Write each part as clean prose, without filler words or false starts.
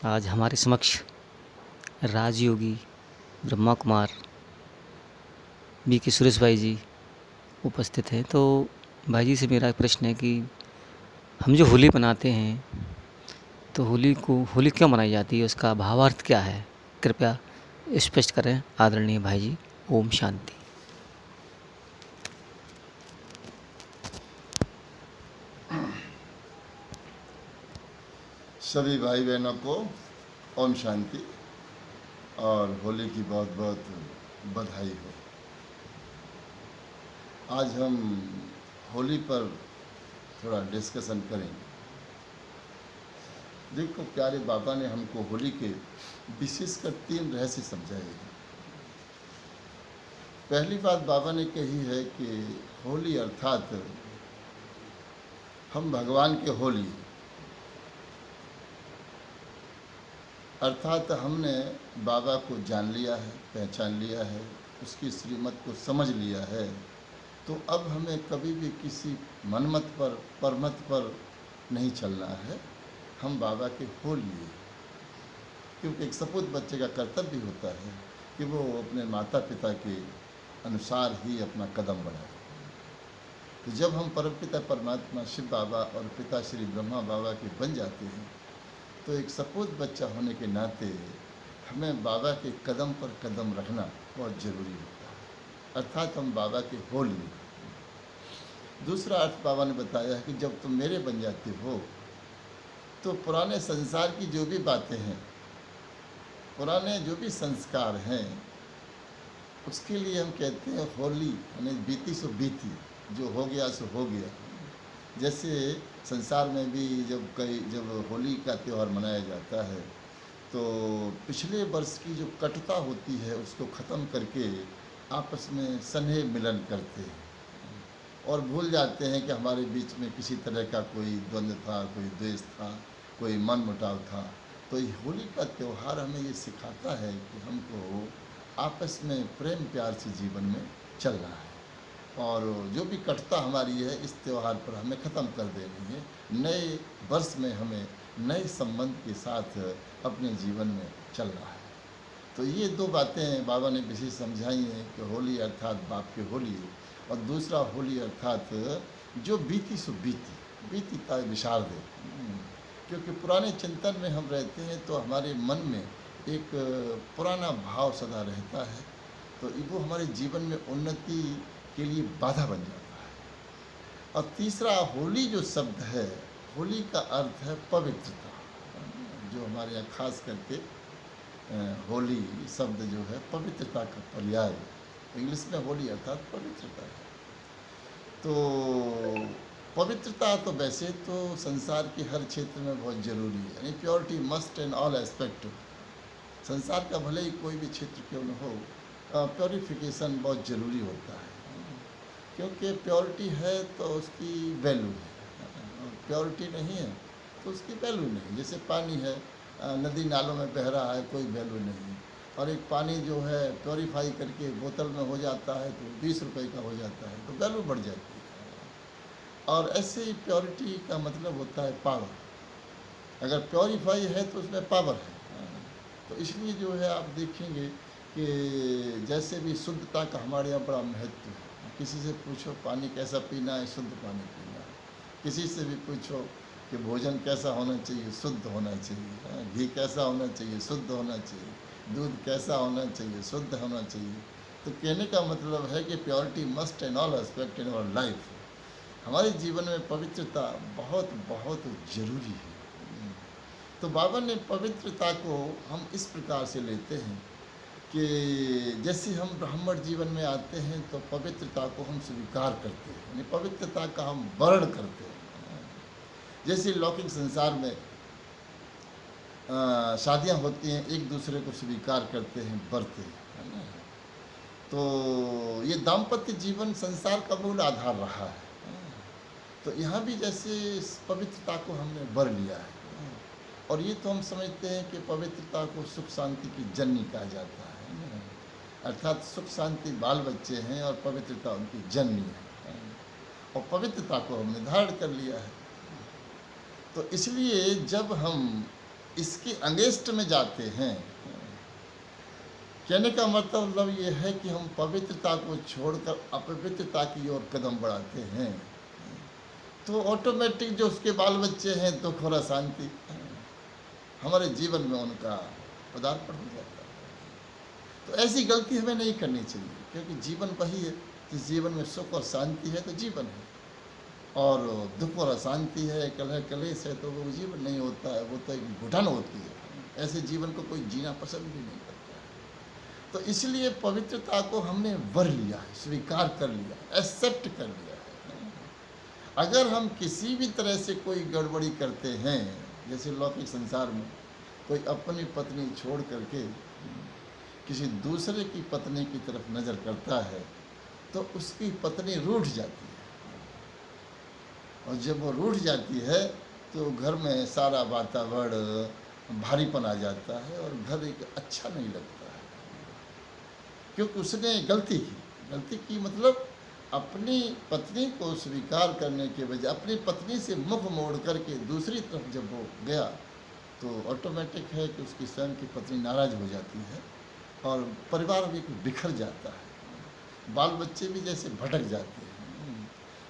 आज हमारे समक्ष राजयोगी ब्रह्मा कुमार बी के सुरेश भाई जी उपस्थित हैं। तो भाई जी से मेरा प्रश्न है कि हम जो होली मनाते हैं तो होली क्यों मनाई जाती है, उसका भावार्थ क्या है? कृपया स्पष्ट करें आदरणीय भाई जी। ओम शांति। सभी भाई बहनों को ओम शांति और होली की बहुत बहुत बधाई हो। आज हम होली पर थोड़ा डिस्कशन करेंगे। देखो, प्यारे बाबा ने हमको होली के विशेषकर 3 रहस्य समझाए हैं। पहली बात बाबा ने कही है कि होली अर्थात हम भगवान के होली, अर्थात हमने बाबा को जान लिया है, पहचान लिया है, उसकी श्रीमत को समझ लिया है। तो अब हमें कभी भी किसी मनमत पर परमत पर नहीं चलना है, हम बाबा के हो लिए। क्योंकि एक सपूत बच्चे का कर्तव्य होता है कि वो अपने माता पिता के अनुसार ही अपना कदम बढ़ाए। तो जब हम परमपिता परमात्मा शिव बाबा और पिता श्री ब्रह्मा बाबा के बन जाते हैं तो एक सपूत बच्चा होने के नाते हमें बाबा के कदम पर कदम रखना बहुत ज़रूरी होता है, अर्थात हम बाबा के हो लिए। दूसरा अर्थ बाबा ने बताया है कि जब तुम मेरे बन जाते हो तो पुराने संसार की जो भी बातें हैं, पुराने जो भी संस्कार हैं, उसके लिए हम कहते हैं होली, यानी बीती सो बीती, जो हो गया सो हो गया। जैसे संसार में भी जब होली का त्यौहार मनाया जाता है तो पिछले वर्ष की जो कटुता होती है उसको ख़त्म करके आपस में स्नेह मिलन करते हैं और भूल जाते हैं कि हमारे बीच में किसी तरह का कोई द्वंद्व था, कोई द्वेष था, कोई मनमुटाव था। तो ये होली का त्यौहार हमें ये सिखाता है कि हमको आपस में प्रेम प्यार से जीवन में चलना है और जो भी कटुता हमारी है इस त्यौहार पर हमें ख़त्म कर देनी है। नए वर्ष में हमें नए संबंध के साथ अपने जीवन में चलना है। तो ये 2 बातें बाबा ने विशेष समझाई हैं कि होली अर्थात बाप के होली और दूसरा होली अर्थात जो बीती सो बीती, बीती ताय विशाल दे। क्योंकि पुराने चिंतन में हम रहते हैं तो हमारे मन में एक पुराना भाव सदा रहता है, तो वो हमारे जीवन में उन्नति के लिए बाधा बन जाता है। और तीसरा होली जो शब्द है, होली का अर्थ है पवित्रता, जो हमारे यहाँ खास करके होली शब्द जो है पवित्रता का पर्याय, इंग्लिश में होली अर्थात पवित्रता है। तो पवित्रता तो वैसे तो संसार के हर क्षेत्र में बहुत ज़रूरी है, यानी purity must in all aspect. संसार का भले ही कोई भी क्षेत्र क्यों न हो, प्योरिफिकेशन बहुत ज़रूरी होता है। क्योंकि प्योरिटी है तो उसकी वैल्यू है, प्योरिटी नहीं है तो उसकी वैल्यू नहीं। जैसे पानी है, नदी नालों में बह रहा है, कोई वैल्यू नहीं, और एक पानी जो है प्योरीफाई करके बोतल में हो जाता है तो 20 रुपये का हो जाता है, तो वैल्यू बढ़ जाती है। और ऐसे ही प्योरिटी का मतलब होता है पावर। अगर प्योरीफाई है तो उसमें पावर है। तो इसलिए जो है आप देखेंगे कि जैसे भी शुद्धता का हमारे यहाँ बड़ा महत्व है। किसी से पूछो पानी कैसा पीना है, शुद्ध पानी पीना है। किसी से भी पूछो कि भोजन कैसा होना चाहिए, शुद्ध होना चाहिए। घी कैसा होना चाहिए, शुद्ध होना चाहिए। दूध कैसा होना चाहिए, शुद्ध होना चाहिए। तो कहने का मतलब है कि purity must in all aspect in our life. हमारे जीवन में पवित्रता बहुत बहुत ज़रूरी है। तो बाबा ने पवित्रता को हम इस प्रकार से लेते हैं कि जैसे हम ब्राह्मण जीवन में आते हैं तो पवित्रता को हम स्वीकार करते हैं, यानी पवित्रता का हम वर्ण करते हैं। जैसे लौकिक संसार में शादियां होती हैं, एक दूसरे को स्वीकार करते हैं, बरते हैं, है ना। तो ये दाम्पत्य जीवन संसार का मूल आधार रहा है। तो यहाँ भी जैसे इस पवित्रता को हमने वर लिया है, और ये तो हम समझते हैं कि पवित्रता को सुख शांति की जननी कहा जाता है। अर्थात सुख शांति बाल बच्चे हैं और पवित्रता उनकी जननी है, और पवित्रता को हमने धारण कर लिया है। तो इसलिए जब हम इसके अगेंस्ट में जाते हैं। कहने का मतलब ये है कि हम पवित्रता को छोड़कर अपवित्रता की ओर कदम बढ़ाते हैं, तो ऑटोमेटिक जो उसके बाल बच्चे हैं दुख और अशांति हमारे जीवन में उनका पदार्पण हो जाता है। तो ऐसी गलती हमें नहीं करनी चाहिए, क्योंकि जीवन वही है। जिस जीवन में सुख और शांति है तो जीवन है, और दुख और अशांति है, कलह कलेश है, तो वो जीवन नहीं होता है, वो तो एक घुटन होती है। ऐसे जीवन को कोई जीना पसंद भी नहीं करता है। तो इसलिए पवित्रता को हमने वर लिया है, स्वीकार कर लिया, एक्सेप्ट कर लिया है। अगर हम किसी भी तरह से कोई गड़बड़ी करते हैं, जैसे लौकिक संसार में कोई अपनी पत्नी छोड़ करके किसी दूसरे की पत्नी की तरफ नज़र करता है, तो उसकी पत्नी रूठ जाती है, और जब वो रूठ जाती है तो घर में सारा वातावरण भारीपन आ जाता है और घर एक अच्छा नहीं लगता है, क्योंकि उसने गलती की मतलब अपनी पत्नी को स्वीकार करने के बजाय अपनी पत्नी से मुख मोड़ करके दूसरी तरफ जब वो गया, तो ऑटोमेटिक है कि उसकी स्वयं की पत्नी नाराज़ हो जाती है और परिवार भी बिखर जाता है, बाल बच्चे भी जैसे भटक जाते हैं।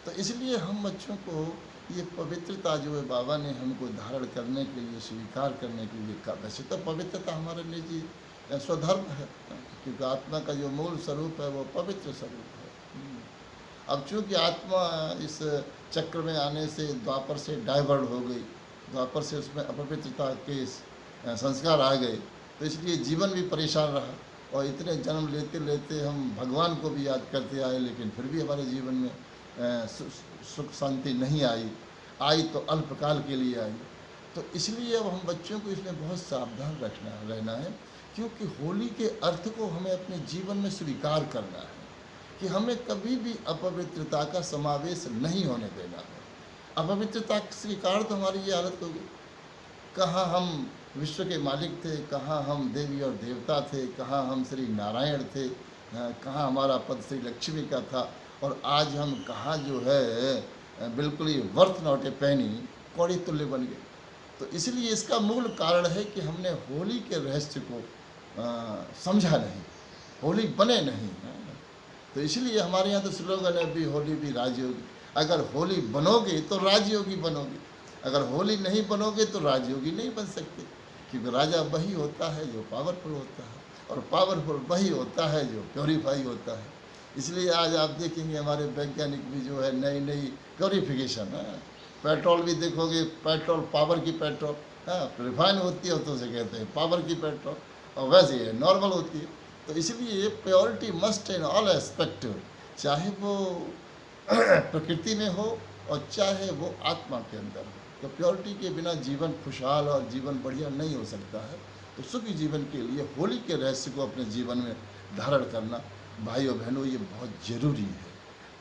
तो इसलिए हम बच्चों को ये पवित्रता जो है बाबा ने हमको धारण करने के लिए, स्वीकार करने के लिए कहा। वैसे तो पवित्रता हमारे निजी स्वधर्म है, क्योंकि आत्मा का जो मूल स्वरूप है वो पवित्र स्वरूप है। अब चूँकि आत्मा इस चक्र में आने से द्वापर से डाइवर्ट हो गई, द्वापर से उसमें अपवित्रता के संस्कार आ गए, तो इसलिए जीवन भी परेशान रहा, और इतने जन्म लेते लेते हम भगवान को भी याद करते आए, लेकिन फिर भी हमारे जीवन में सुख शांति नहीं आई तो अल्पकाल के लिए आई। तो इसलिए अब हम बच्चों को इसमें बहुत सावधान रहना है, क्योंकि होली के अर्थ को हमें अपने जीवन में स्वीकार करना है कि हमें कभी भी अपवित्रता का समावेश नहीं होने देना है। अपवित्रता स्वीकार तो हमारी ये हालत होगी, कहाँ हम विश्व के मालिक थे, कहाँ हम देवी और देवता थे, कहाँ हम श्री नारायण थे, कहाँ हमारा पद श्री लक्ष्मी का था, और आज हम कहाँ जो है बिल्कुल ही वर्थ नॉट ए पेनी कौड़ी तुल्य बन गए। तो इसलिए इसका मूल कारण है कि हमने होली के रहस्य को समझा नहीं, होली बने नहीं। तो इसलिए हमारे यहाँ तो स्लोगन है भी होली भी राजयोगी। अगर होली बनोगे तो राजयोगी बनोगे, अगर होली नहीं बनोगे तो राजयोगी नहीं बन सकते, क्योंकि राजा वही होता है जो पावरफुल होता है, और पावरफुल वही होता है जो प्योरीफाई होता है। इसलिए आज आप देखेंगे हमारे वैज्ञानिक भी जो है नई नई प्योरीफिकेशन है, पेट्रोल भी देखोगे, पेट्रोल पावर की पेट्रोल, हाँ रिफाइन होती है तो उसे कहते हैं पावर की पेट्रोल, और वैसे नॉर्मल होती है। तो इसलिए purity must in all aspect, चाहे वो प्रकृति में हो और चाहे वो आत्मा के अंदर हो। तो प्योरिटी के बिना जीवन खुशहाल और जीवन बढ़िया नहीं हो सकता है। तो सुखी जीवन के लिए होली के रहस्य को अपने जीवन में धारण करना भाइयों बहनों ये बहुत ज़रूरी है।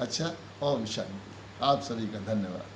अच्छा, ओम शांति। आप सभी का धन्यवाद।